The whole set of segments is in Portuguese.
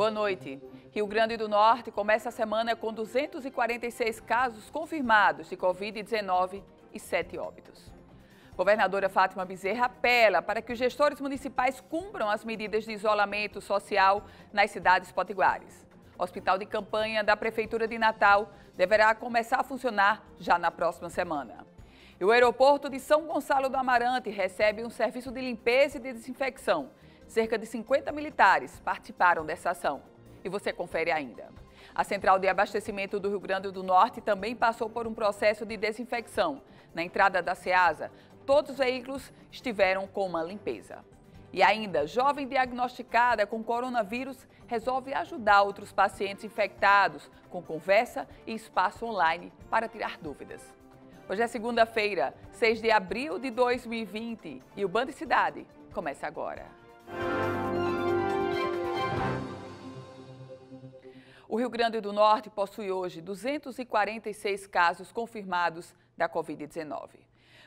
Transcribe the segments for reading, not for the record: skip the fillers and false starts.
Boa noite. Rio Grande do Norte começa a semana com 246 casos confirmados de Covid-19 e 7 óbitos. Governadora Fátima Bezerra apela para que os gestores municipais cumpram as medidas de isolamento social nas cidades potiguares. O hospital de campanha da Prefeitura de Natal deverá começar a funcionar já na próxima semana. E o aeroporto de São Gonçalo do Amarante recebe um serviço de limpeza e de desinfecção. Cerca de 50 militares participaram dessa ação. E você confere ainda. A Central de Abastecimento do Rio Grande do Norte também passou por um processo de desinfecção. Na entrada da Ceasa, todos os veículos estiveram com uma limpeza. E ainda, jovem diagnosticada com coronavírus resolve ajudar outros pacientes infectados com conversa e espaço online para tirar dúvidas. Hoje é segunda-feira, 6 de abril de 2020 e o Band Cidade começa agora. O Rio Grande do Norte possui hoje 246 casos confirmados da Covid-19.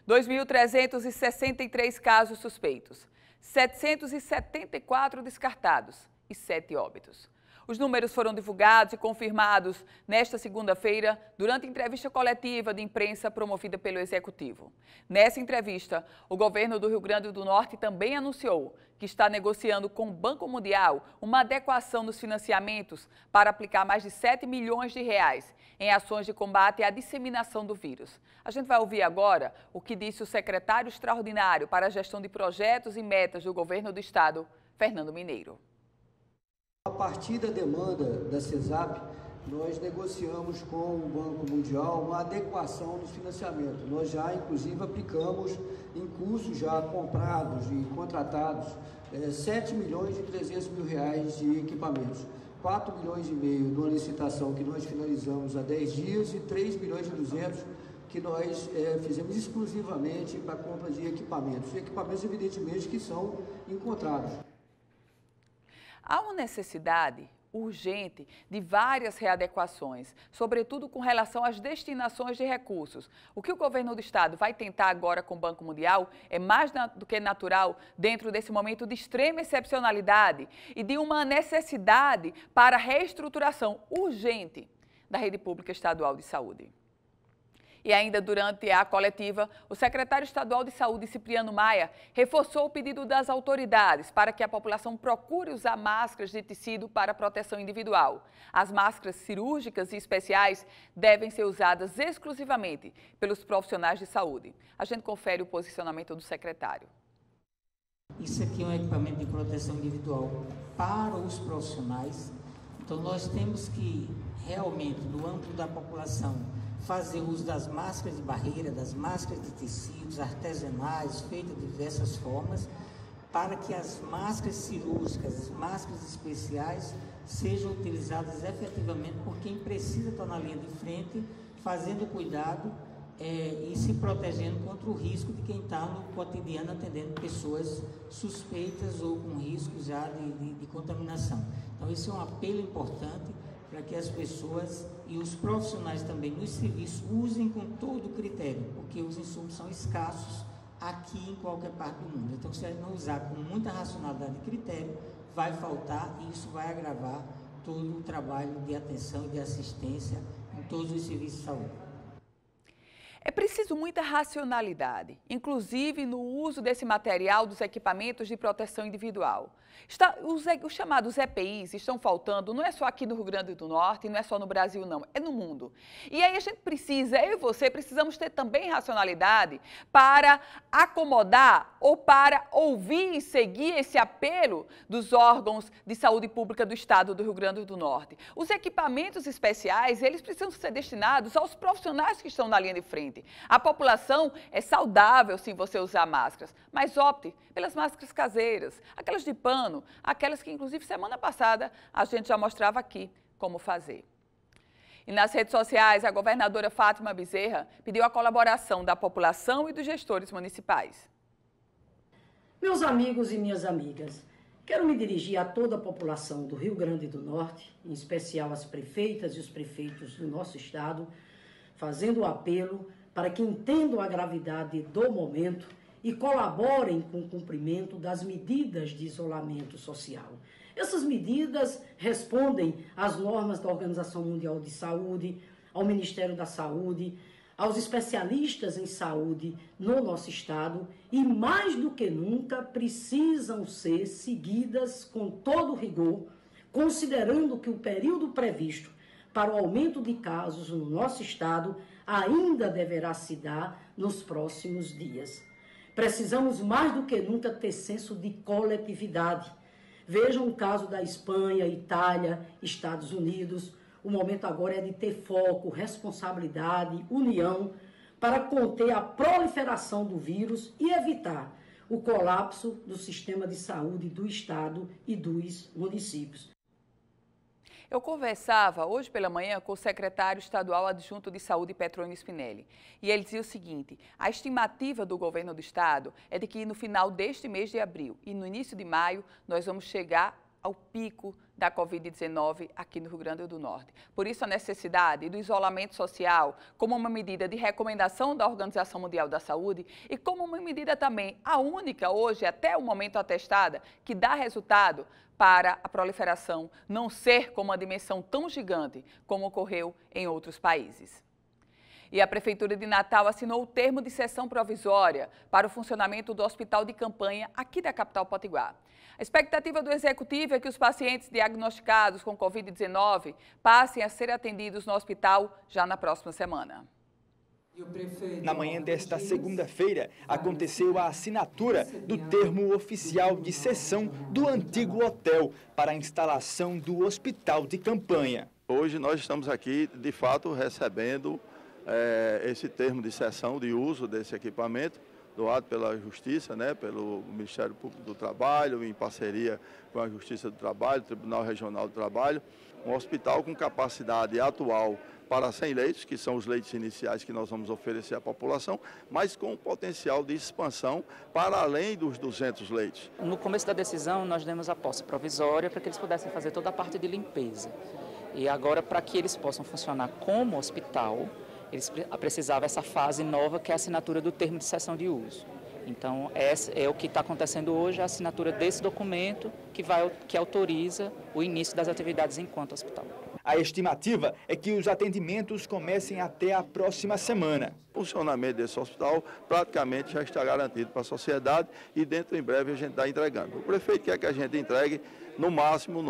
2.363 casos suspeitos, 774 descartados e 7 óbitos. Os números foram divulgados e confirmados nesta segunda-feira durante entrevista coletiva de imprensa promovida pelo Executivo. Nessa entrevista, o governo do Rio Grande do Norte também anunciou que está negociando com o Banco Mundial uma adequação nos financiamentos para aplicar mais de 7 milhões de reais em ações de combate à disseminação do vírus. A gente vai ouvir agora o que disse o secretário extraordinário para a gestão de projetos e metas do governo do estado, Fernando Mineiro. A partir da demanda da CESAP, nós negociamos com o Banco Mundial uma adequação dos financiamentos. Nós já, inclusive, aplicamos em cursos já comprados e contratados 7 milhões e 300 mil reais de equipamentos. 4 milhões e meio numa licitação que nós finalizamos há 10 dias e 3 milhões e 200 que nós fizemos exclusivamente para a compra de equipamentos. E equipamentos, evidentemente, que são encontrados. Há uma necessidade urgente de várias readequações, sobretudo com relação às destinações de recursos. O que o governo do estado vai tentar agora com o Banco Mundial é mais do que natural dentro desse momento de extrema excepcionalidade e de uma necessidade para reestruturação urgente da rede pública estadual de saúde. E ainda durante a coletiva, o secretário estadual de saúde, Cipriano Maia, reforçou o pedido das autoridades para que a população procure usar máscaras de tecido para proteção individual. As máscaras cirúrgicas e especiais devem ser usadas exclusivamente pelos profissionais de saúde. A gente confere o posicionamento do secretário. Isso aqui é um equipamento de proteção individual para os profissionais. Então nós temos que realmente, no âmbito da população, fazer uso das máscaras de barreira, das máscaras de tecidos artesanais, feitas de diversas formas, para que as máscaras cirúrgicas, as máscaras especiais, sejam utilizadas efetivamente por quem precisa estar na linha de frente, fazendo cuidado e se protegendo contra o risco de quem está no cotidiano atendendo pessoas suspeitas ou com risco já de contaminação. Então, esse é um apelo importante para que as pessoas e os profissionais também nos serviços usem com todo o critério, porque os insumos são escassos aqui em qualquer parte do mundo. Então, se a gente não usar com muita racionalidade e critério, vai faltar e isso vai agravar todo o trabalho de atenção e de assistência em todos os serviços de saúde. É preciso muita racionalidade, inclusive no uso desse material dos equipamentos de proteção individual. Os chamados EPIs estão faltando, não é só aqui no Rio Grande do Norte, não é só no Brasil não, é no mundo. E aí a gente precisa, eu e você, precisamos ter também racionalidade para acomodar ou para ouvir e seguir esse apelo dos órgãos de saúde pública do estado do Rio Grande do Norte. Os equipamentos especiais, eles precisam ser destinados aos profissionais que estão na linha de frente. A população é saudável se você usar máscaras, mas opte pelas máscaras caseiras, aquelas de pano, aquelas que inclusive semana passada a gente já mostrava aqui como fazer. E nas redes sociais, a governadora Fátima Bezerra pediu a colaboração da população e dos gestores municipais. Meus amigos e minhas amigas, quero me dirigir a toda a população do Rio Grande do Norte, em especial as prefeitas e os prefeitos do nosso estado, fazendo o apelo para que entendam a gravidade do momento e colaborem com o cumprimento das medidas de isolamento social. Essas medidas respondem às normas da Organização Mundial de Saúde, ao Ministério da Saúde, aos especialistas em saúde no nosso estado e, mais do que nunca, precisam ser seguidas com todo rigor, considerando que o período previsto para o aumento de casos no nosso estado ainda deverá se dar nos próximos dias. Precisamos mais do que nunca ter senso de coletividade. Vejam o caso da Espanha, Itália, Estados Unidos. O momento agora é de ter foco, responsabilidade, união para conter a proliferação do vírus e evitar o colapso do sistema de saúde do estado e dos municípios. Eu conversava hoje pela manhã com o secretário estadual adjunto de saúde, Petrônio Spinelli, e ele dizia o seguinte: a estimativa do governo do estado é de que no final deste mês de abril e no início de maio nós vamos chegar ao pico da Covid-19 aqui no Rio Grande do Norte. Por isso a necessidade do isolamento social como uma medida de recomendação da Organização Mundial da Saúde e como uma medida também, a única hoje, até o momento atestada, que dá resultado para a proliferação não ser com uma dimensão tão gigante como ocorreu em outros países. E a Prefeitura de Natal assinou o termo de cessão provisória para o funcionamento do hospital de campanha aqui da capital potiguar. A expectativa do Executivo é que os pacientes diagnosticados com Covid-19 passem a ser atendidos no hospital já na próxima semana. Na manhã desta segunda-feira, aconteceu a assinatura do termo oficial de cessão do antigo hotel para a instalação do hospital de campanha. Hoje nós estamos aqui, de fato, recebendo esse termo de cessão de uso desse equipamento, doado pela Justiça, pelo Ministério Público do Trabalho, em parceria com a Justiça do Trabalho, Tribunal Regional do Trabalho, um hospital com capacidade atual para 100 leitos, que são os leitos iniciais que nós vamos oferecer à população, mas com potencial de expansão para além dos 200 leitos. No começo da decisão, nós demos a posse provisória para que eles pudessem fazer toda a parte de limpeza. E agora, para que eles possam funcionar como hospital, eles precisavam essa fase nova, que é a assinatura do termo de cessão de uso. Então, é o que está acontecendo hoje, a assinatura desse documento que autoriza o início das atividades enquanto hospital. A estimativa é que os atendimentos comecem até a próxima semana. O funcionamento desse hospital praticamente já está garantido para a sociedade e dentro em breve a gente está entregando. O prefeito quer que a gente entregue no máximo,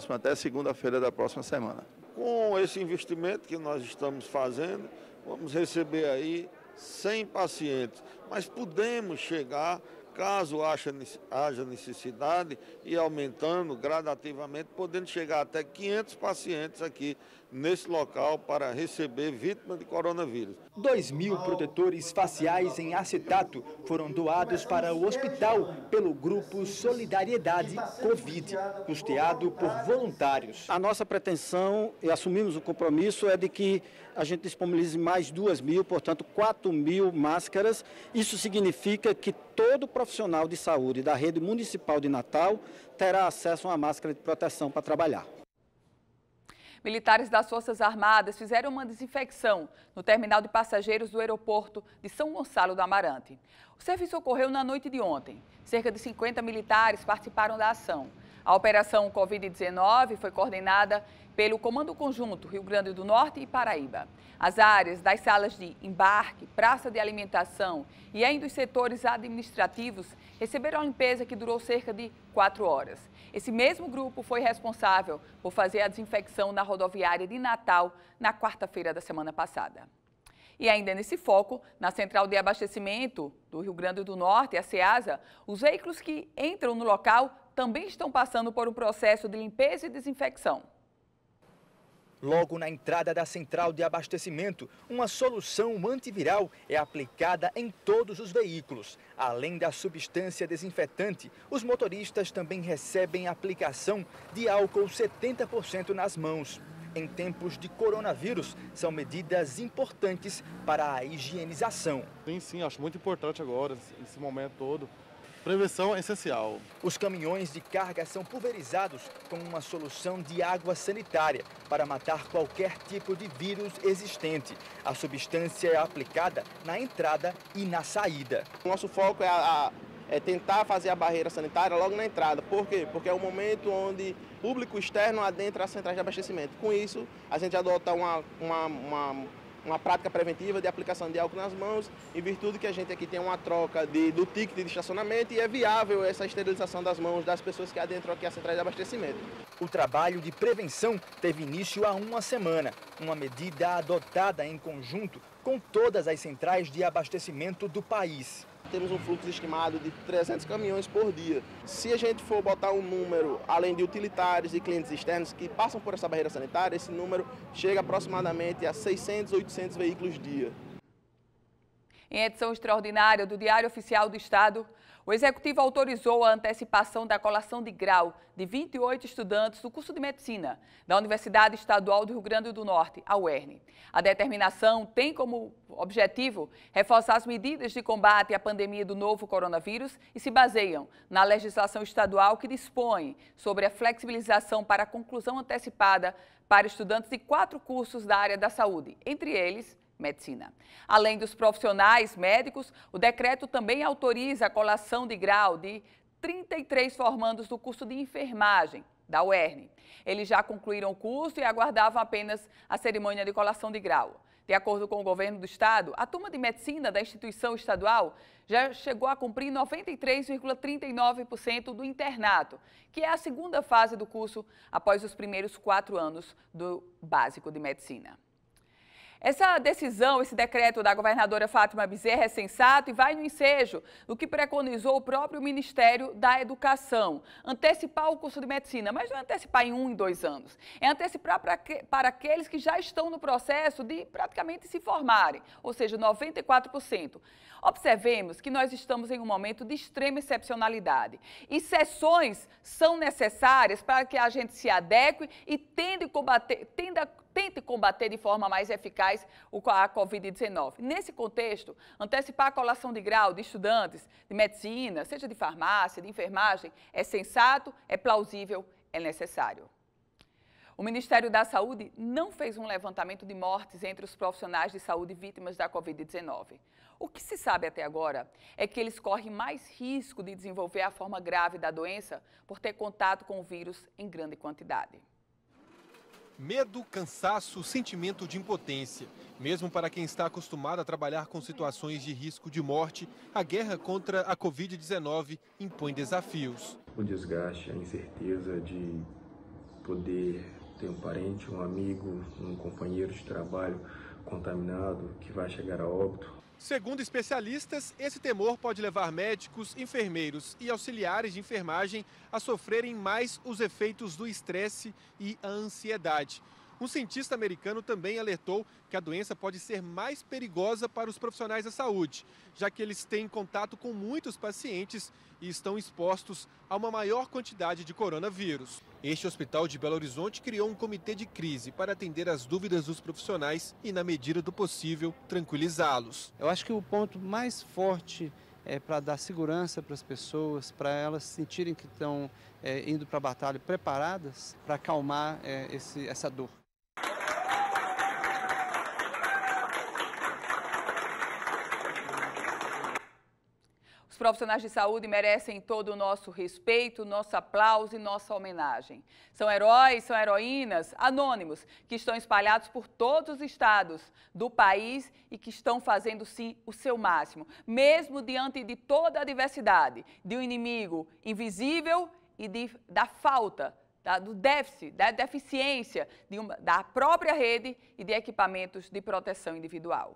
até segunda-feira da próxima semana. Com esse investimento que nós estamos fazendo, vamos receber aí 100 pacientes, mas podemos chegar, caso haja necessidade, e aumentando gradativamente, podendo chegar até 500 pacientes aqui nesse local para receber vítimas de coronavírus. 2.000 protetores faciais em acetato foram doados para o hospital pelo grupo Solidariedade Covid, custeado por voluntários. A nossa pretensão, e assumimos o compromisso, é de que a gente disponibilize mais 2.000, portanto 4.000 máscaras. Isso significa que todo profissional de saúde da rede municipal de Natal terá acesso a uma máscara de proteção para trabalhar. Militares das Forças Armadas fizeram uma desinfecção no terminal de passageiros do aeroporto de São Gonçalo do Amarante. O serviço ocorreu na noite de ontem. Cerca de 50 militares participaram da ação. A operação Covid-19 foi coordenada pelo Comando Conjunto Rio Grande do Norte e Paraíba. As áreas das salas de embarque, praça de alimentação e ainda os setores administrativos receberam a limpeza que durou cerca de 4 horas. Esse mesmo grupo foi responsável por fazer a desinfecção na rodoviária de Natal na quarta-feira da semana passada. E ainda nesse foco, na Central de Abastecimento do Rio Grande do Norte, a CEASA, os veículos que entram no local também estão passando por um processo de limpeza e desinfecção. Logo na entrada da central de abastecimento, uma solução antiviral é aplicada em todos os veículos. Além da substância desinfetante, os motoristas também recebem aplicação de álcool 70% nas mãos. Em tempos de coronavírus, são medidas importantes para a higienização. Sim, acho muito importante agora, esse momento todo. Prevenção é essencial. Os caminhões de carga são pulverizados com uma solução de água sanitária para matar qualquer tipo de vírus existente. A substância é aplicada na entrada e na saída. O nosso foco é tentar fazer a barreira sanitária logo na entrada. Por quê? Porque é o momento onde público externo adentra as centrais de abastecimento. Com isso, a gente adota uma prática preventiva de aplicação de álcool nas mãos, em virtude que a gente aqui tem uma troca do ticket de estacionamento e é viável essa esterilização das mãos das pessoas que adentram aqui as centrais de abastecimento. O trabalho de prevenção teve início há uma semana, uma medida adotada em conjunto com todas as centrais de abastecimento do país. Temos um fluxo estimado de 300 caminhões por dia. Se a gente for botar um número, além de utilitários e clientes externos que passam por essa barreira sanitária, esse número chega aproximadamente a 600, 800 veículos dia. Em edição extraordinária do Diário Oficial do Estado, o Executivo autorizou a antecipação da colação de grau de 28 estudantes do curso de Medicina da Universidade Estadual do Rio Grande do Norte, a UERN. A determinação tem como objetivo reforçar as medidas de combate à pandemia do novo coronavírus e se baseiam na legislação estadual que dispõe sobre a flexibilização para a conclusão antecipada para estudantes de 4 cursos da área da saúde, entre eles Medicina. Além dos profissionais médicos, o decreto também autoriza a colação de grau de 33 formandos do curso de enfermagem da UERN. Eles já concluíram o curso e aguardavam apenas a cerimônia de colação de grau. De acordo com o governo do estado, a turma de medicina da instituição estadual já chegou a cumprir 93,39% do internato, que é a segunda fase do curso após os primeiros 4 anos do básico de medicina. Essa decisão, esse decreto da governadora Fátima Bezerra é sensato e vai no ensejo do que preconizou o próprio Ministério da Educação. Antecipar o curso de medicina, mas não é antecipar em 1 e 2 anos. É antecipar para aqueles que já estão no processo de praticamente se formarem, ou seja, 94%. Observemos que nós estamos em um momento de extrema excepcionalidade e sessões são necessárias para que a gente se adeque e tente combater de forma mais eficaz a Covid-19. Nesse contexto, antecipar a colação de grau de estudantes de medicina, seja de farmácia, de enfermagem, é sensato, é plausível, é necessário. O Ministério da Saúde não fez um levantamento de mortes entre os profissionais de saúde vítimas da Covid-19. O que se sabe até agora é que eles correm mais risco de desenvolver a forma grave da doença por ter contato com o vírus em grande quantidade. Medo, cansaço, sentimento de impotência. Mesmo para quem está acostumado a trabalhar com situações de risco de morte, a guerra contra a Covid-19 impõe desafios. O desgaste, a incerteza de poder ter um parente, um amigo, um companheiro de trabalho contaminado que vai chegar a óbito. Segundo especialistas, esse temor pode levar médicos, enfermeiros e auxiliares de enfermagem a sofrerem mais os efeitos do estresse e a ansiedade. Um cientista americano também alertou que a doença pode ser mais perigosa para os profissionais da saúde, já que eles têm contato com muitos pacientes e estão expostos a uma maior quantidade de coronavírus. Este hospital de Belo Horizonte criou um comitê de crise para atender as dúvidas dos profissionais e, na medida do possível, tranquilizá-los. Eu acho que o ponto mais forte é para dar segurança para as pessoas, para elas sentirem que estão indo para a batalha preparadas para acalmar essa dor. Os profissionais de saúde merecem todo o nosso respeito, nosso aplauso e nossa homenagem. São heróis, são heroínas anônimos que estão espalhados por todos os estados do país e que estão fazendo, sim, o seu máximo, mesmo diante de toda a diversidade, de um inimigo invisível e da falta, do déficit, da deficiência da própria rede e de equipamentos de proteção individual.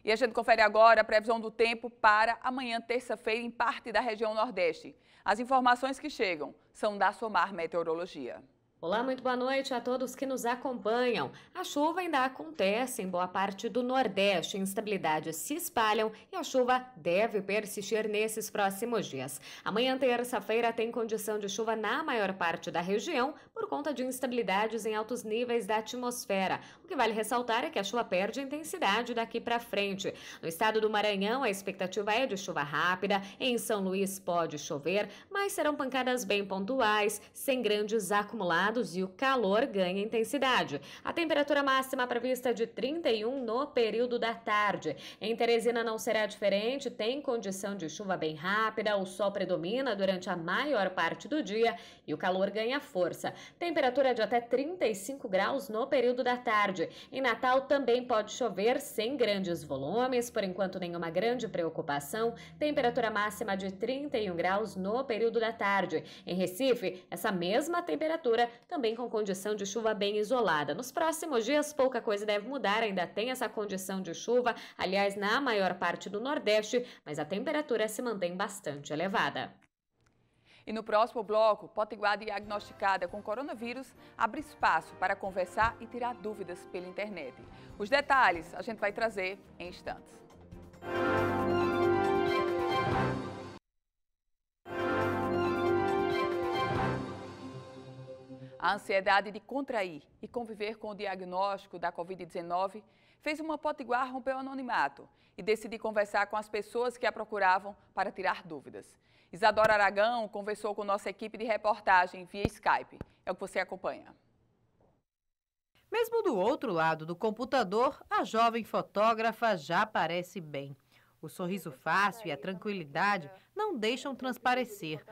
E a gente confere agora a previsão do tempo para amanhã, terça-feira, em parte da região Nordeste. As informações que chegam são da Somar Meteorologia. Olá, muito boa noite a todos que nos acompanham. A chuva ainda acontece em boa parte do Nordeste, instabilidades se espalham e a chuva deve persistir nesses próximos dias. Amanhã, terça-feira, tem condição de chuva na maior parte da região por conta de instabilidades em altos níveis da atmosfera. O que vale ressaltar é que a chuva perde intensidade daqui para frente. No estado do Maranhão, a expectativa é de chuva rápida. Em São Luís pode chover, mas serão pancadas bem pontuais, sem grandes acumulados elevados e o calor ganha intensidade. A temperatura máxima prevista de 31 no período da tarde. Em Teresina não será diferente, tem condição de chuva bem rápida, o sol predomina durante a maior parte do dia e o calor ganha força. Temperatura de até 35 graus no período da tarde. Em Natal também pode chover sem grandes volumes, por enquanto nenhuma grande preocupação. Temperatura máxima de 31 graus no período da tarde. Em Recife, essa mesma temperatura também com condição de chuva bem isolada. Nos próximos dias pouca coisa deve mudar, ainda tem essa condição de chuva, aliás, na maior parte do Nordeste, mas a temperatura se mantém bastante elevada. E no próximo bloco, Potiguar diagnosticada com coronavírus abre espaço para conversar e tirar dúvidas pela internet. Os detalhes a gente vai trazer em instantes. A ansiedade de contrair e conviver com o diagnóstico da Covid-19 fez uma potiguar romper o anonimato e decidir conversar com as pessoas que a procuravam para tirar dúvidas. Isadora Aragão conversou com nossa equipe de reportagem via Skype. É o que você acompanha. Mesmo do outro lado do computador, a jovem fotógrafa já parece bem. O sorriso fácil e a tranquilidade não deixam transparecer.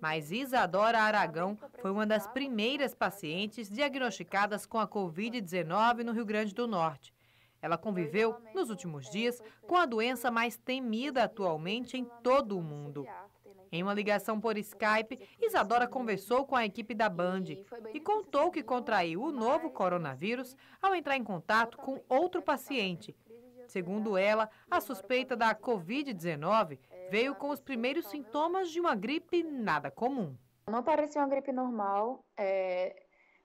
Mas Isadora Aragão foi uma das primeiras pacientes diagnosticadas com a Covid-19 no Rio Grande do Norte. Ela conviveu, nos últimos dias, com a doença mais temida atualmente em todo o mundo. Em uma ligação por Skype, Isadora conversou com a equipe da Band e contou que contraiu o novo coronavírus ao entrar em contato com outro paciente. Segundo ela, a suspeita da Covid-19 veio com os primeiros sintomas de uma gripe nada comum. Não parecia uma gripe normal.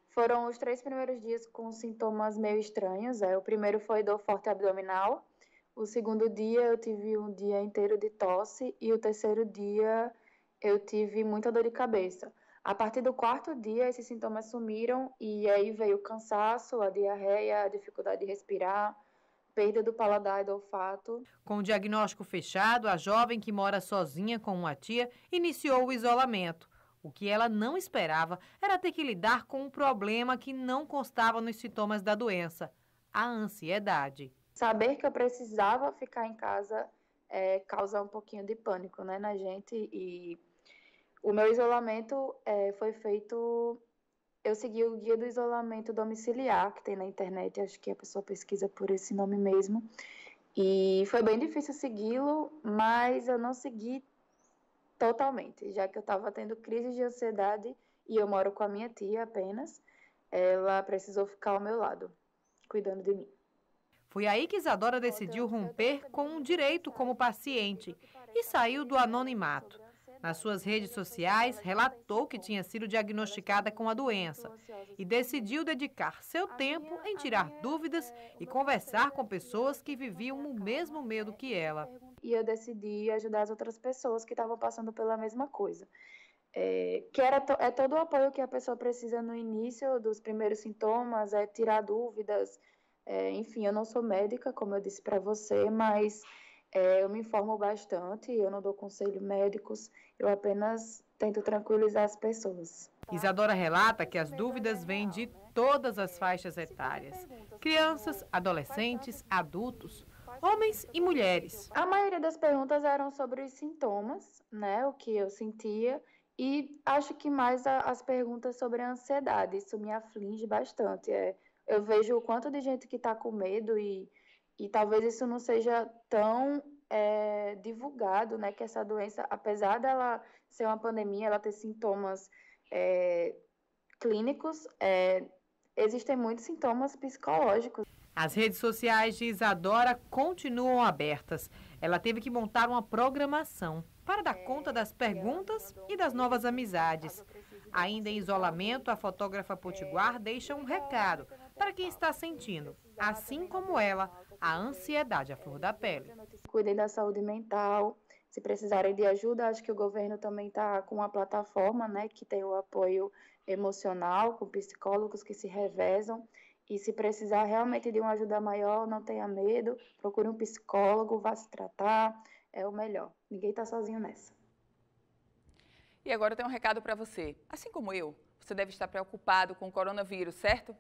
Foram os 3 primeiros dias com sintomas meio estranhos. O primeiro foi dor forte abdominal. O segundo dia eu tive um dia inteiro de tosse e o terceiro dia eu tive muita dor de cabeça. A partir do 4º dia esses sintomas sumiram e aí veio o cansaço, a diarreia, a dificuldade de respirar, perda do paladar e do olfato. Com o diagnóstico fechado, a jovem que mora sozinha com uma tia iniciou o isolamento. O que ela não esperava era ter que lidar com um problema que não constava nos sintomas da doença, a ansiedade. Saber que eu precisava ficar em casa causa um pouquinho de pânico, né, na gente. E o meu isolamento foi feito... Eu segui o guia do isolamento domiciliar, que tem na internet, acho que a pessoa pesquisa por esse nome mesmo. E foi bem difícil segui-lo, mas eu não segui totalmente, já que eu estava tendo crise de ansiedade e eu moro com a minha tia apenas. Ela precisou ficar ao meu lado, cuidando de mim. Foi aí que Isadora decidiu romper com um direito como paciente e saiu do anonimato. Nas suas redes sociais, relatou que tinha sido diagnosticada com a doença e decidiu dedicar seu tempo em tirar dúvidas e conversar com pessoas que viviam o mesmo medo que ela. E eu decidi ajudar as outras pessoas que estavam passando pela mesma coisa. É todo o apoio que a pessoa precisa no início dos primeiros sintomas, tirar dúvidas. Enfim, eu não sou médica, como eu disse para você, mas eu me informo bastante, eu não dou conselhos médicos, eu apenas tento tranquilizar as pessoas. Isadora relata que as dúvidas vêm de todas as faixas etárias: crianças, adolescentes, adultos, homens e mulheres. A maioria das perguntas eram sobre os sintomas, né, o que eu sentia, e acho que mais as perguntas sobre a ansiedade, isso me aflige bastante. Eu vejo o quanto de gente que está com medo e talvez isso não seja tão divulgado, né, que essa doença, apesar dela ser uma pandemia, ela ter sintomas clínicos, existem muitos sintomas psicológicos. As redes sociais de Isadora continuam abertas. Ela teve que montar uma programação para dar conta das perguntas e das novas amizades. Ainda em isolamento, a fotógrafa potiguar deixa um recado para quem está sentindo, assim como ela, a ansiedade à flor da pele. Cuidem da saúde mental. Se precisarem de ajuda, acho que o governo também está com uma plataforma, né, que tem o apoio emocional, com psicólogos que se revezam. E se precisar realmente de uma ajuda maior, não tenha medo, procure um psicólogo, vá se tratar, é o melhor. Ninguém está sozinho nessa. E agora eu tenho um recado para você. Assim como eu, você deve estar preocupado com o coronavírus, certo?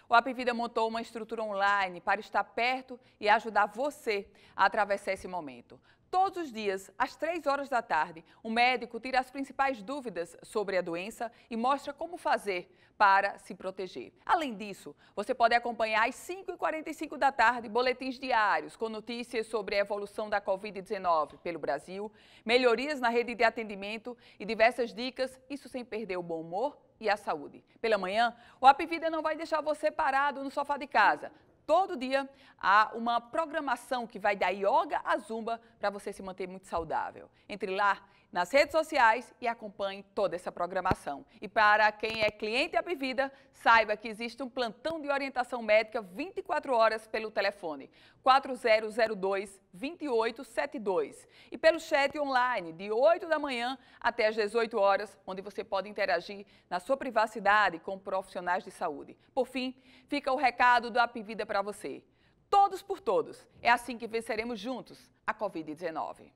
O Apvida montou uma estrutura online para estar perto e ajudar você a atravessar esse momento. Todos os dias, às 3 horas da tarde, o médico tira as principais dúvidas sobre a doença e mostra como fazer para se proteger. Além disso, você pode acompanhar às 5h45 da tarde boletins diários com notícias sobre a evolução da Covid-19 pelo Brasil, melhorias na rede de atendimento e diversas dicas, isso sem perder o bom humor e a saúde. Pela manhã, o Apvida não vai deixar você parado no sofá de casa. Todo dia há uma programação que vai da yoga à zumba para você se manter muito saudável. Entre lá nas redes sociais e acompanhe toda essa programação. E para quem é cliente Apvida, saiba que existe um plantão de orientação médica 24 horas pelo telefone 4002-2872 e pelo chat online de 8 da manhã até às 18 horas, onde você pode interagir na sua privacidade com profissionais de saúde. Por fim, fica o recado do Apvida para você. Todos por todos. É assim que venceremos juntos a Covid-19.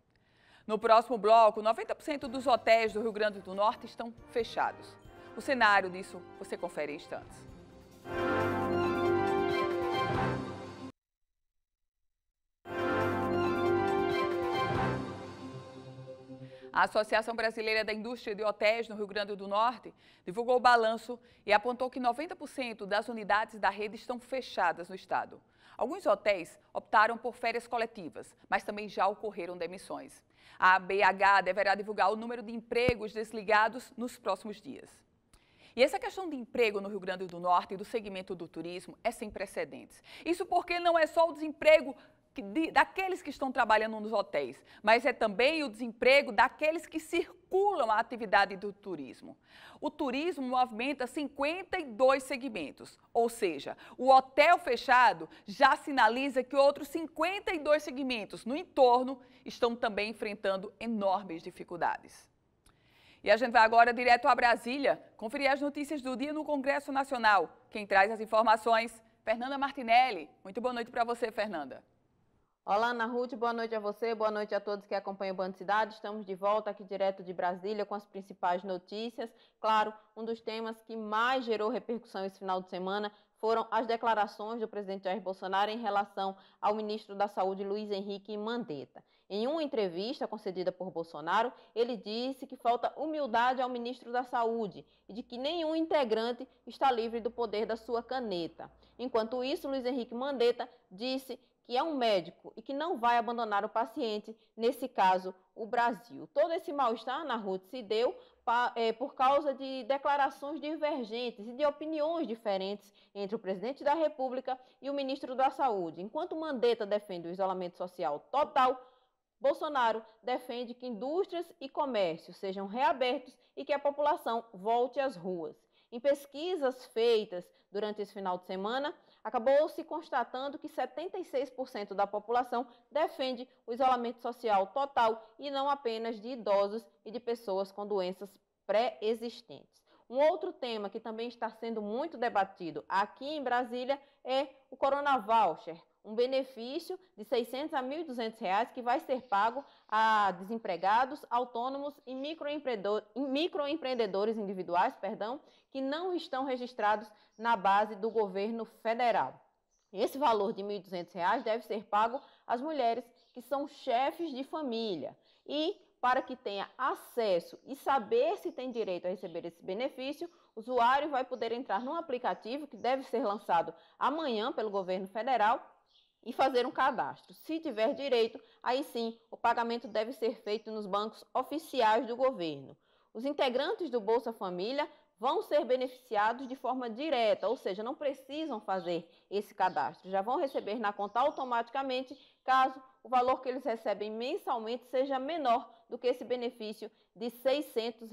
No próximo bloco, 90% dos hotéis do Rio Grande do Norte estão fechados. O cenário disso você confere em instantes. A Associação Brasileira da Indústria de Hotéis no Rio Grande do Norte divulgou o balanço e apontou que 90% das unidades da rede estão fechadas no estado. Alguns hotéis optaram por férias coletivas, mas também já ocorreram demissões. A BH deverá divulgar o número de empregos desligados nos próximos dias. E essa questão de emprego no Rio Grande do Norte e do segmento do turismo é sem precedentes. Isso porque não é só o desemprego daqueles que estão trabalhando nos hotéis, mas é também o desemprego daqueles que circulam a atividade do turismo. O turismo movimenta 52 segmentos, ou seja, o hotel fechado já sinaliza que outros 52 segmentos no entorno estão também enfrentando enormes dificuldades. E a gente vai agora direto a Brasília, conferir as notícias do dia no Congresso Nacional. Quem traz as informações, Fernanda Martinelli. Muito boa noite para você, Fernanda. Olá, Ana Ruth, boa noite a você, boa noite a todos que acompanham o Band Cidade. Estamos de volta aqui direto de Brasília com as principais notícias. Claro, um dos temas que mais gerou repercussão esse final de semana foram as declarações do presidente Jair Bolsonaro em relação ao ministro da Saúde, Luiz Henrique Mandetta. Em uma entrevista concedida por Bolsonaro, ele disse que falta humildade ao ministro da Saúde e de que nenhum integrante está livre do poder da sua caneta. Enquanto isso, Luiz Henrique Mandetta disse que é um médico e que não vai abandonar o paciente, nesse caso, o Brasil. Todo esse mal-estar, na Ruth, se deu por causa de declarações divergentes e de opiniões diferentes entre o presidente da República e o ministro da Saúde. Enquanto Mandetta defende o isolamento social total, Bolsonaro defende que indústrias e comércios sejam reabertos e que a população volte às ruas. Em pesquisas feitas durante esse final de semana, acabou se constatando que 76% da população defende o isolamento social total e não apenas de idosos e de pessoas com doenças pré-existentes. Um outro tema que também está sendo muito debatido aqui em Brasília é o Corona Voucher, um benefício de R$ 600 a R$ 1.200 que vai ser pago a desempregados, autônomos e microempreendedores individuais, que não estão registrados na base do governo federal. Esse valor de R$ 1.200 deve ser pago às mulheres que são chefes de família. E, para que tenha acesso e saber se tem direito a receber esse benefício, o usuário vai poder entrar num aplicativo que deve ser lançado amanhã pelo governo federal e fazer um cadastro. Se tiver direito, aí sim, o pagamento deve ser feito nos bancos oficiais do governo. Os integrantes do Bolsa Família vão ser beneficiados de forma direta, ou seja, não precisam fazer esse cadastro. Já vão receber na conta automaticamente, caso o valor que eles recebem mensalmente seja menor do que esse benefício de R$ 600.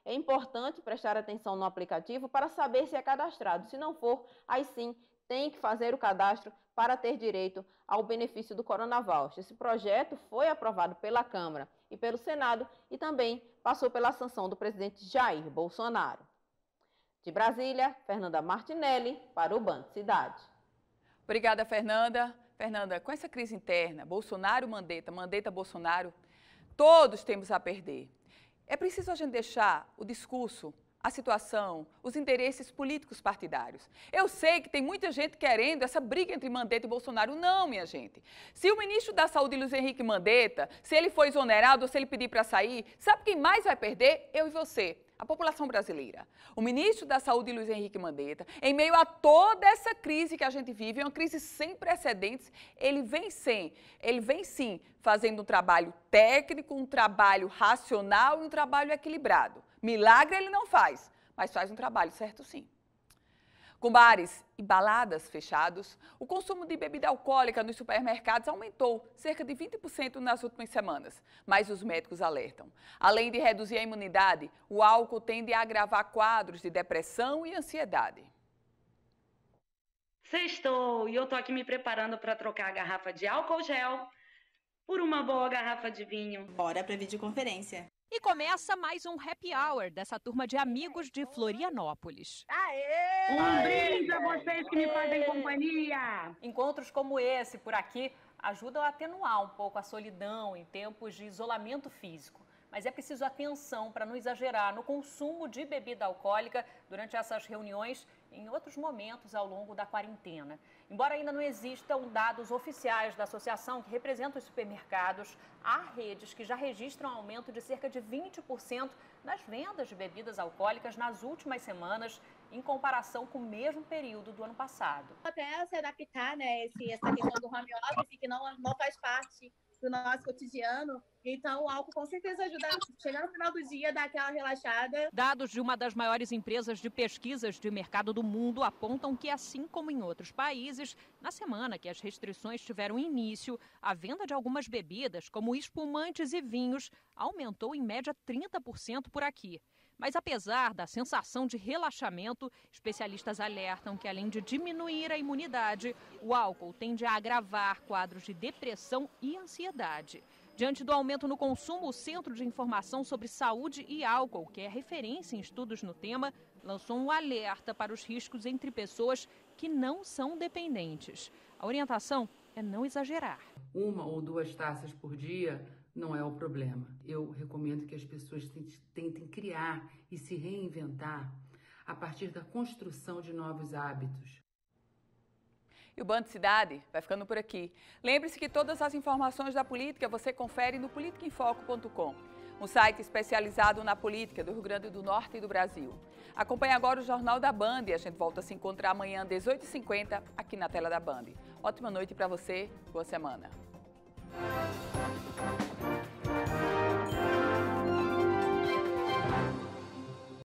É importante prestar atenção no aplicativo para saber se é cadastrado. Se não for, aí sim, tem que fazer o cadastro para ter direito ao benefício do Corona Voucher. Esse projeto foi aprovado pela Câmara e pelo Senado e também passou pela sanção do presidente Jair Bolsonaro. De Brasília, Fernanda Martinelli, para o Band Cidade. Obrigada, Fernanda. Fernanda, com essa crise interna, Bolsonaro, Mandetta, Mandetta, Bolsonaro, todos temos a perder. É preciso a gente deixar o discurso, a situação, os interesses políticos partidários. Eu sei que tem muita gente querendo essa briga entre Mandetta e Bolsonaro. Não, minha gente. Se o ministro da Saúde, Luiz Henrique Mandetta, se ele for exonerado ou se ele pedir para sair, sabe quem mais vai perder? Eu e você. A população brasileira. O ministro da Saúde, Luiz Henrique Mandetta, em meio a toda essa crise que a gente vive, uma crise sem precedentes, ele vem sim fazendo um trabalho técnico, um trabalho racional e um trabalho equilibrado. Milagre ele não faz, mas faz um trabalho certo sim. Com bares e baladas fechados, o consumo de bebida alcoólica nos supermercados aumentou cerca de 20% nas últimas semanas. Mas os médicos alertam. Além de reduzir a imunidade, o álcool tende a agravar quadros de depressão e ansiedade. Sextou e eu tô aqui me preparando para trocar a garrafa de álcool gel por uma boa garrafa de vinho. Bora pra videoconferência. E começa mais um happy hour dessa turma de amigos de Florianópolis. Aê! Um brinde a vocês que me fazem companhia! Encontros como esse por aqui ajudam a atenuar um pouco a solidão em tempos de isolamento físico. Mas é preciso atenção para não exagerar no consumo de bebida alcoólica durante essas reuniões e em outros momentos ao longo da quarentena. Embora ainda não existam dados oficiais da associação que representa os supermercados, há redes que já registram um aumento de cerca de 20% nas vendas de bebidas alcoólicas nas últimas semanas, em comparação com o mesmo período do ano passado. Até se adaptar, né, essa questão do home office, que não faz parte do nosso cotidiano, então o álcool com certeza ajuda a chegar no final do dia, dar aquela relaxada. Dados de uma das maiores empresas de pesquisas de mercado do mundo apontam que, assim como em outros países, na semana que as restrições tiveram início, a venda de algumas bebidas, como espumantes e vinhos, aumentou em média 30% por aqui. Mas apesar da sensação de relaxamento, especialistas alertam que, além de diminuir a imunidade, o álcool tende a agravar quadros de depressão e ansiedade. Diante do aumento no consumo, o Centro de Informação sobre Saúde e Álcool, que é referência em estudos no tema, lançou um alerta para os riscos entre pessoas que não são dependentes. A orientação é não exagerar. 1 ou 2 taças por dia não é o problema. Eu recomendo que as pessoas tentem criar e se reinventar a partir da construção de novos hábitos. E o Band Cidade vai ficando por aqui. Lembre-se que todas as informações da política você confere no politicaemfoco.com, um site especializado na política do Rio Grande do Norte e do Brasil. Acompanhe agora o Jornal da Band e a gente volta a se encontrar amanhã às 18h50 aqui na tela da Band. Ótima noite para você, boa semana.